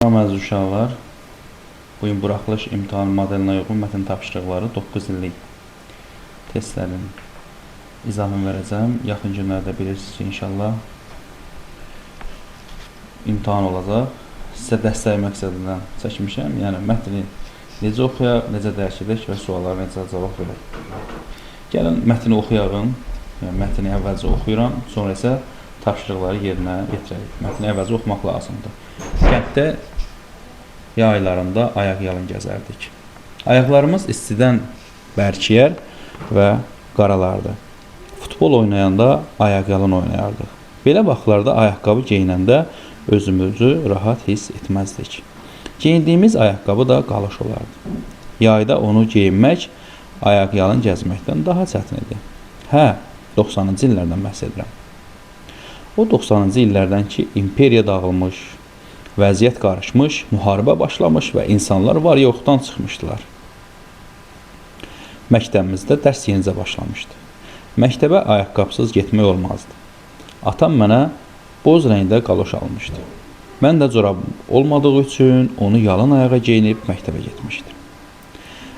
Salam əziz uşaqlar, bugün buraxılış imtahan modelinə uyğun mətn tapşırıqları 9 illik testlərin izahını verəcəm. Yaxın günlərdə bilirsiniz ki, inşallah imtahan olacaq. Sizə dəstək məqsədindən çəkmişəm. Yəni, mətni necə oxuyaq, necə dərk edək və suallara necə cavab verək. Gəlin, mətni oxuyağın. Yəni, mətni əvvəlcə oxuyuram, sonra isə tapşırıqları yerinə yetirək. Mətni əvvəlcə oxumaq lazımdır. Kənddə yay aylarında ayaq yalın gəzərdik. Ayaqlarımız istidən bərkiyər və qaralardı. Futbol oynayanda ayaq yalın oynayardıq. Belə vaxtlarda ayaqqabı geyinəndə özümüzü rahat hiss etməzdik. Geyindiyimiz ayaqqabı da qalış olardı. Yayda onu geyinmək ayaq yalın gəzməkdən daha çətin idi. 90-cı illərdən bəhs edirəm. O 90-cı illərdən ki, imperiya dağılmış, vəziyyət qarışmış, müharibə başlamış və insanlar var yoxdan çıxmışdılar. Məktəbimizdə dərs yenicə başlamışdı. Məktəbə ayaqqabısız getmək olmazdı. Atam mənə boz rəngdə qaloş almışdı. Mən də corabım olmadığı üçün onu yalın ayağa geyinib məktəbə getmişdim.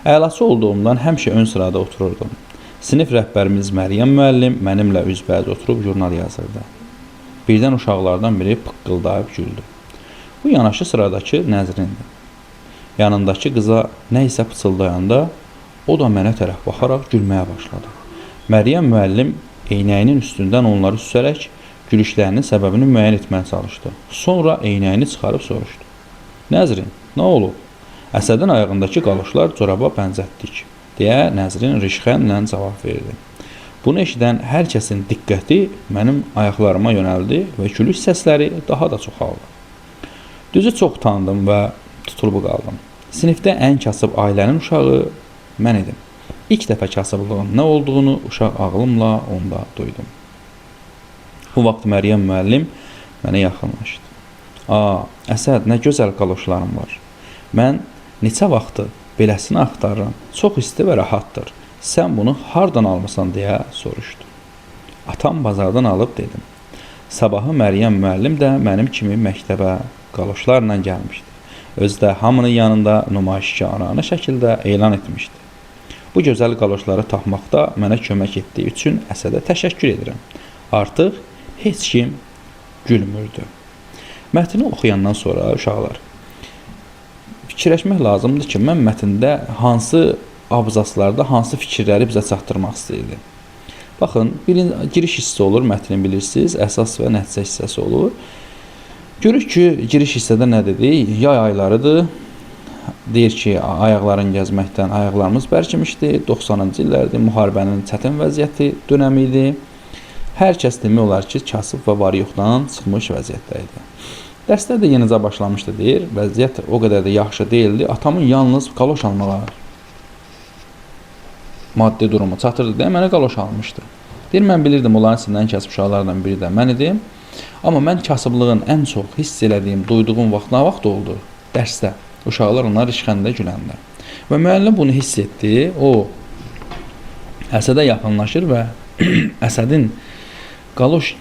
Əlaçı olduğumdan həmişə ön sırada otururdum. Sinif rəhbərimiz Məryəm müəllim mənimlə üzbəüz oturub jurnal yazırdı. Birdən uşaqlardan biri pıqqıldayıb güldü. Bu yanaşı sıradakı Nəzrindir. Yanındakı qıza nə isə pıçıldayanda o da mənə tərəf baxaraq gülməyə başladı. Məryəm müəllim eynəyinin üstündən onları süsərək gülüşlərinin səbəbini müəyyən etməyə çalışdı. Sonra eynəyini çıxarıb soruşdu. Nəzrin, nə olub? Əsədin ayağındakı qaloşlar coraba bənzətdik, deyə Nəzrin rişxənlə cavab verdi. Bunu eşidən hər kəsin diqqəti mənim ayaqlarıma yönəldi və gülüş səsləri daha da çoxaldı. Düzü çox tanıdım və tutulub qaldım. Sinifdə ən kasıb ailənin uşağı mən idim. İlk dəfə kasıblığın nə olduğunu uşaq ağlımla onda duydum. Bu vaxt Məryəm müəllim mənə yaxınlaşdı. Əsəd, nə gözəl qaloşlarım var. Mən neçə vaxtı beləsini axtarıram. Çox isti və rahatdır. Sən bunu hardan almısan deyə soruşdu. Atam bazardan alıb dedim. Sabahı Məryəm müəllim də mənim kimi məktəbə qaloşlarla gəlmişdi. Özü də hamının yanında nümayişkarane şəkildə elan etmişdi. Bu gözəl qaloşları taxmaqda mənə kömək etdiyi üçün Əsədə təşəkkür edirəm. Artıq heç kim gülmürdü. Mətni oxuyandan sonra uşaqlar fikirləşmək lazımdır ki, mən mətndə hansı abzaslarda hansı fikirləri bizə çatdırmaq istəyirdim. Baxın, giriş hissi olur, mətnin bilirsiniz, əsas və nəticə hissəsi olur. Görük ki, giriş hissədə nə dedik? Yay aylarıdır. Deyir ki, ayaqların gəzməkdən ayaqlarımız bərkimişdi. 90-cı illərdir, müharibənin çətin vəziyyəti dönəmi idi. Hər kəs demək olar ki, kasıb və var yoxdan çıxmış vəziyyətdə idi. Dərslər də yenicə başlamışdı, deyir. Vəziyyət o qədər də yaxşı deyildi. Atamın yalnız qaloş almağa maddi durumu çatırdı deyə mənə qaloş almışdı. Deyir, mən bilirdim, onların içindən kasıb uşaqlardan biri də mən idim. Amma mən kasıblığın ən çox hiss elədiyim, duyduğum vaxt nə vaxt oldu? Dərsdə. Uşaqlar onlar rişxəndə güləndə. Və müəllim bunu hiss etdi. O, Əsədə yaxınlaşır və Əsədin qaloş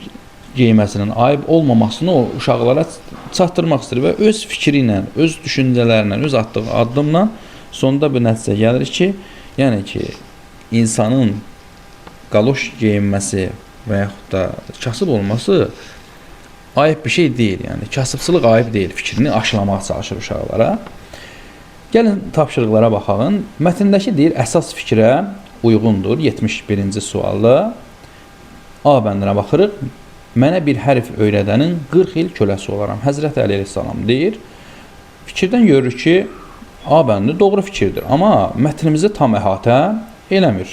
geyməsinin ayıb olmamasını o uşaqlara çatdırmaq istəyir və öz fikri ilə, öz düşüncələrlə, öz atdığı addımla sonunda bir nəticə gəlir ki, yəni ki, insanın qaloş geyinməsi və yaxud da kasıb olması ayıb bir şey deyil. Yəni, kasıbçılıq ayıb deyil. Fikrini aşılamaq çalışır uşaqlara. Gəlin, tapşırıqlara baxağın. Mətndəki deyir, əsas fikrə uyğundur. 71-ci sualda A bəndinə baxırıq. Mənə bir hərf öyrədənin 40 il köləsi olaram. Həzrət Əli əleyhissalam deyir. Fikirdən görürük ki, A bəndi doğru fikirdir. Amma mətnimizi tam əhatə eləmir.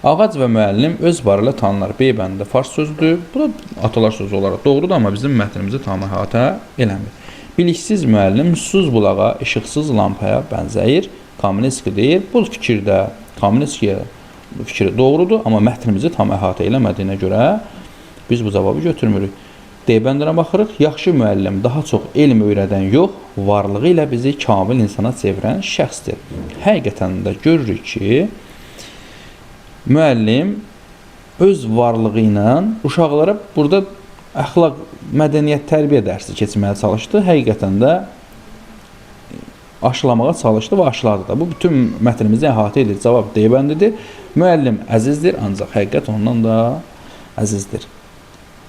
Ağac və müəllim öz barələ tanınır. B bəndi fars sözüdür. Bu da atalar sözü olaraq doğrudur, amma bizim mətnimizi tam əhatə eləmir. Biliksiz müəllim susuz bulağa, işıqsız lampaya bənzəyir. Kamenski deyir. Bu fikirdə Kamenskiyə fikri doğrudur, amma mətnimizi tam əhatə eləmədiyinə görə biz bu cavabı götürmürük. D bəndinə baxırıq. Yaxşı müəllim daha çox elm öyrədən yox, varlığı ilə bizi kamil insana çevirən şəxsdir. Həqiqətən də görürük ki, müəllim öz varlığı ilə uşaqlara burada əxlaq, mədəniyyət, tərbiyə dərsi keçməyə çalışdı. Həqiqətən də aşılamağa çalışdı və aşıladı da. Bu bütün mətnimizi əhatə edir. Cavab D bəndidir. Müəllim əzizdir, ancaq həqiqət ondan da əzizdir.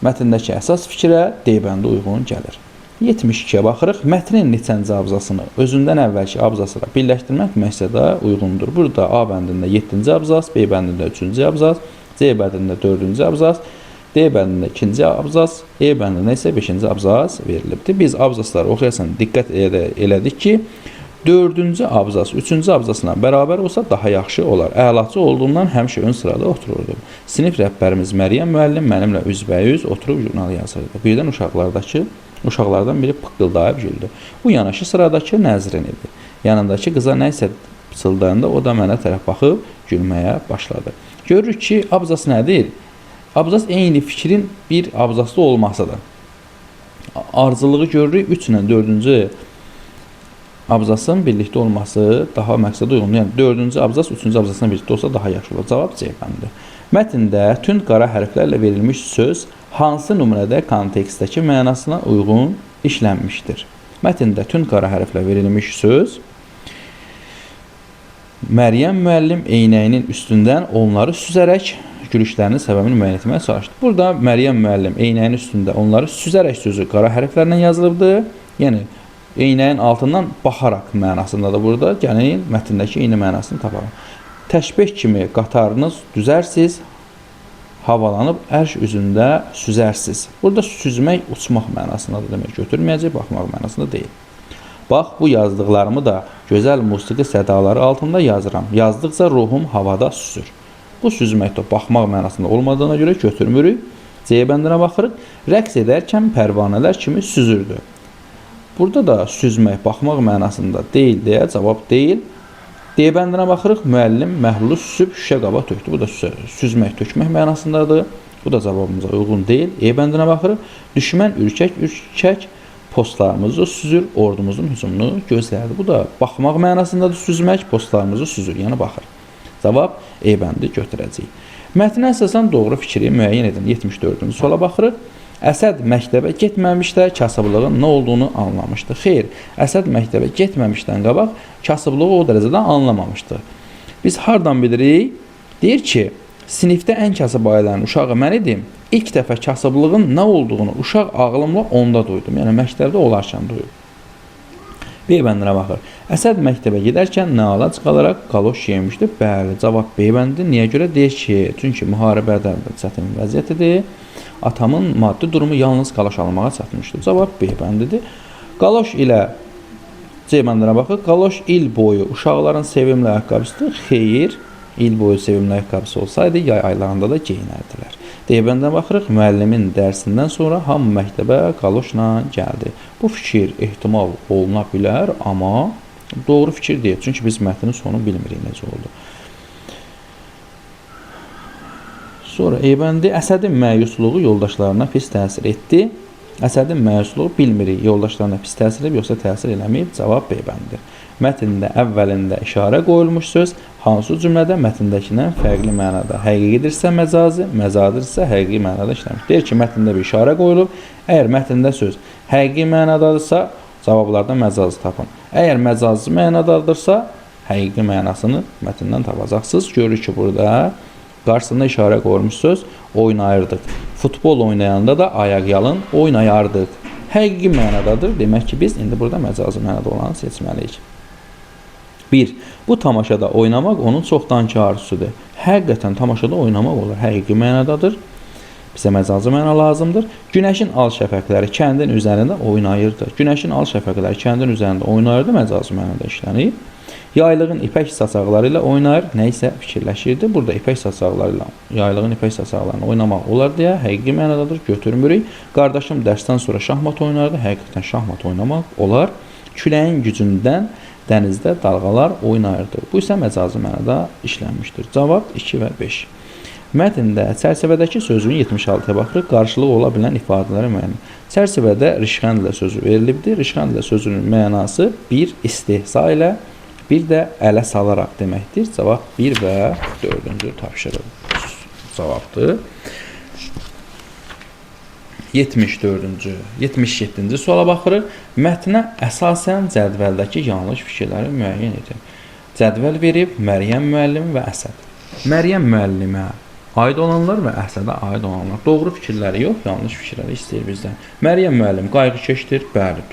Mətndəki əsas fikrə D bəndi uyğun gəlir. 72-yə baxırıq. Mətnin neçənci abzasını özündən əvvəlki abzasla birləşdirmək məqsədə uyğundur. Burada A bəndində 7-ci abzas, B bəndində 3-cü abzas, C bəndində 4-cü abzas, D bəndində 2-ci abzas, E bəndində isə 5-ci abzas verilibdir. Biz abzasları oxuyarsan diqqət elədik ki, 4-cü abzas 3-cü abzasla bərabər olsa daha yaxşı olar. Əlaçı olduğundan həmişə ön sırada otururdu. Sinif rəhbərimiz Məryəm müəllim mənimlə üzbəyüz oturub jurnal yazırdı. Birdən uşaqlardan biri pıqqıldayıb güldü. Bu yanaşı sıradakı Nəzrin idi. Yanındakı qıza nə isə pıçıldayanda o da mənə tərəf baxıb gülməyə başladı. Görürük ki, abzas nədir? Abzas eyni fikrin bir abzaslı olmasıdır. Ardıcılığı görürük 3 ilə 4-cü abzasın birlikdə olması daha məqsədə uyğundur. Yəni 4-cü abzas 3-cü abzasla birlikdə olsa daha yaxşı olur. Cavab C bəndidir. Mətndə tünd qara hərflərlə verilmiş söz hansı nümunədə kontekstdəki mənasına uyğun işlənmişdir? Mətndə tünd qara hərflə verilmiş söz Məryəm müəllim eynəyinin üstündən onları süzərək gülüşlərinin səbəbini müəyyən etməyə çalışdı. Burada Məryəm müəllim eynəyin üstündə onları süzərək sözü qara hərflərlə yazılıbdır. Yəni eynəyin altından baxaraq mənasındadır burada. Gəlin mətndəki eyni mənasını tapalım. Təşbeh kimi qatarınız düzərsiz, havalanıb ərş üzündə süzərsiz. Burada süzmək, uçmaq mənasındadır demək. Götürməyəcək, baxmaq mənasında deyil. Bax, bu yazdıqlarımı da gözəl musiqi sədaları altında yazıram. Yazdıqca ruhum havada süzür. Bu süzməkdə baxmaq mənasında olmadığına görə götürmürük. C bəndinə baxırıq. Rəqs edərkən pərvanələr kimi süzürdü. Burada da süzmək, baxmaq mənasında deyil deyə cavab deyil. D bəndinə baxırıq. Müəllim məhlulu süzüb şüşə qaba tökdü. Bu da süzmək, tökmək mənasındadır. Bu da cavabımıza uyğun deyil. E bəndinə baxırıq. Düşmən ürkək postlarımızı süzür, ordumuzun hücumunu gözlərdi. Bu da baxmaq mənasındadır. Süzmək, postlarımızı süzür, yəni baxır. Cavab E bəndi götürəcəyik. Mətnə əsasən doğru fikri müəyyən edin. 74-cü suala baxırıq. Əsəd məktəbə getməmişdə kasıblığın nə olduğunu anlamışdı. Xeyr, Əsəd məktəbə getməmişdən qabaq kasıblığı o dərəcədə anlamamışdı. Biz hardan bilirik? Deyir ki, sinifdə ən kasıb ailələrin uşağı mən idim. İlk dəfə kasıblığın nə olduğunu uşaq ağlımla onda duydum. Yəni məktəbdə olarkən duydum. B bəndinə baxır. Əsəd məktəbə gedərkən nə ala çıxalaraq qaloş geyinmişdi? Bəli, cavab B bəndi. Niyə görə? Deyir ki, çünki müharibədə çətin vəziyyətidir. Atamın maddi durumu yalnız qaloş almağa çatmışdı. Cavab B bəndidir. Qaloş ilə C bəndinə baxır. Qaloş il boyu uşaqların sevimli ayaqqabısıdır. Xeyr, il boyu sevimli ayaqqabısı olsaydı yay aylarında da geyinərdilər. D bəndinə baxırıq. Müəllimin dərsindən sonra hamı məktəbə qaloşla gəldi. Bu fikir ehtimal oluna bilər, amma doğru fikir deyil. Çünki biz mətnin sonu bilmirik necə oldu. Sonra E bəndi Əsədin məyusluğu yoldaşlarına pis təsir etdi. Əsədin məyusluğu bilmirik, yoldaşlarına pis təsir edib, yoxsa təsir eləməyib. Cavab B bəndidir. Mətndə əvvəlində işarə qoyulmuş söz hansı cümlədə mətndəkindən fərqli mənada həqiqidirsə məcazi, məcazidirsə həqiqi mənada işləmiş. Deyir ki, mətndə bir işarə qoyulub. Əgər mətndə söz həqiqi mənadadırsa, cavablardan məcazi tapın. Əgər məcazi mənadadırsa, həqiqi mənasını mətndən tapacaqsınız. Görürük ki, burada qarşısında işarə qoyulmuş söz oynayırdıq. Futbol oynayanda da ayaqyalın oynayardıq. Həqiqi mənadadır. Demək ki, biz indi burada məcazi mənada olanı seçməliyik. 1. Bu tamaşada oynamaq onun çoxdankı arzusudur. Həqiqətən tamaşada oynamaq olur. Həqiqi mənadadır. Bizə məcazi məna lazımdır. Günəşin al şəfəqləri kəndin üzərində oynayırdı. Günəşin al şəfəqləri kəndin üzərində oynayırdı. Məcazi mənada işlənir. Yaylığın ipək saçaqları ilə oynayır. Nə isə fikirləşirdi. Burada ipək saçaqları ilə yaylığın ipək saçaqlarını oynamaq olar deyə həqiqi mənadadır. Götürmürük. Qardaşım dərsdən sonra şahmat oynardı. Həqiqətən şahmat oynamaq olar. Küləyin gücündən dənizdə dalğalar oynayırdı. Bu isə məcazi mənada işlənmişdir. Cavab 2 və 5. Mətndə çərçivədəki sözün 76-ya baxırıq. Qarşılığı ola bilən ifadələrə müəyyən. Çərçivədə rişxəndlə sözü verilibdir. Rişxəndlə sözünün mənası bir istehza ilə, bir də ələ salaraq deməkdir. Cavab 1 və 4-cü tapşırıq cavabdır. 74-cü, 77-ci suala baxırıq. Mətnə əsasən cədvəldəki yanlış fikirləri müəyyən edin. Cədvəl verib Məryəm müəllim və Əsəd. Məryəm müəllimə aid olanlar və Əsədə aid olanlar. Doğru fikirləri yox, yanlış fikirləri istəyir bizdən. Məryəm müəllim qayğıkeşdir, bəli,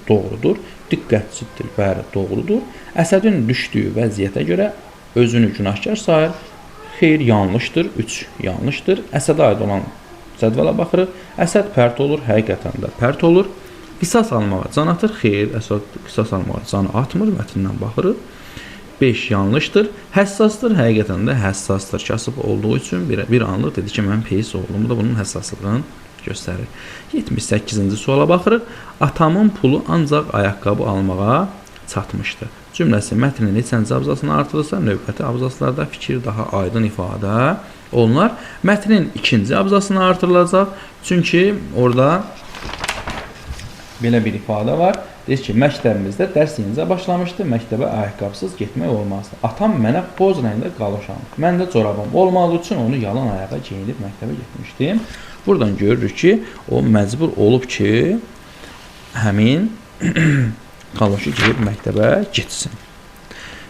doğrudur. Diqqətsizdir, bəli, doğrudur. Əsədin düşdüyü vəziyyətə görə özünü günahkar sayır. Xeyr, yanlışdır, 3 yanlışdır. Əsədə aid olan cədvələ baxırıq. Əsəd pərt olur, həqiqətən də pərt olur. Qisas almağa can atır. Xeyr, Əsəd qisas almağa can atmır. Mətnindən baxırıq. 5 yanlışdır. Həssasdır, həqiqətən də həssasdır. Kasıb olduğu üçün bir anlıq dedi ki, mən peyis oğlum da bunun həssaslığını göstərir. 78-ci suala baxırıq. Atamın pulu ancaq ayaqqabı almağa çatmışdı. Cümləsi mətnin neçənci abzasını artırırsa, növbəti abzaslarda fikir daha aydın ifadə olunar. Mətnin ikinci abzasını artırılacaq. Çünki orada belə bir ifadə var. Deyir ki, məktəbimizdə dərs yenicə başlamışdı. Məktəbə ayaqqabısız getmək olmazdı. Atam mənə boz rəngdə qaloş aldı. Mən də corabım olmadığı üçün onu yalan ayağa geyinib məktəbə getmişdim. Buradan görürük ki, o məcbur olub ki, həmin qaloşu geyib məktəbə getsin.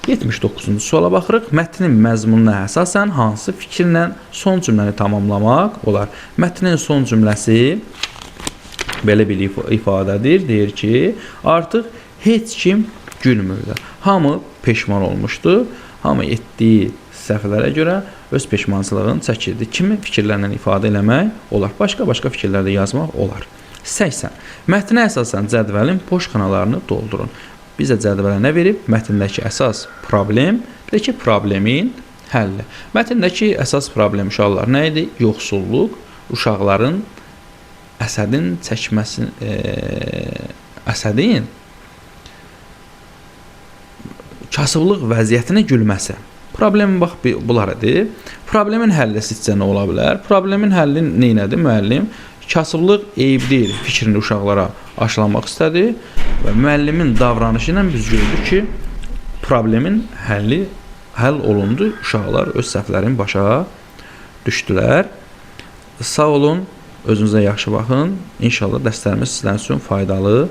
79-cu suala baxırıq. Mətnin məzmununa əsasən hansı fikirlə son cümləni tamamlamaq olar? Mətnin son cümləsi belə bir ifadədir. Deyir ki, artıq heç kim gülmürdü. Hamı peşman olmuşdu. Hamı etdiyi səhvlərə görə öz peşmançılığını çəkirdi. Kimi fikirlərlə ifadə eləmək olar? Başqa fikirlərdə yazmaq olar. 80. Mətnə əsasən cədvəlin boş xanalarını doldurun. Bizə cədvələ nə verib? Mətndəki əsas problem, bir də ki, problemin həlli. Mətndəki əsas problem uşaqlar nə idi? Yoxsulluq, uşaqların Əsədin çəkməsi, Əsədin kasıblıq vəziyyətinə gülməsi. Problemin bax bunlar idi. Problemin həlli sizcə nə ola bilər? Problemin həlli neynədir müəllim? Kasıblıq eyib deyil fikrini uşaqlara aşılamaq istədi və müəllimin davranışı ilə biz gördük ki, problemin həll olundu. Uşaqlar öz səhvlərini başa düşdülər. Sağ olun, özünüzə yaxşı baxın. İnşallah dərslərimiz sizlər üçün faydalı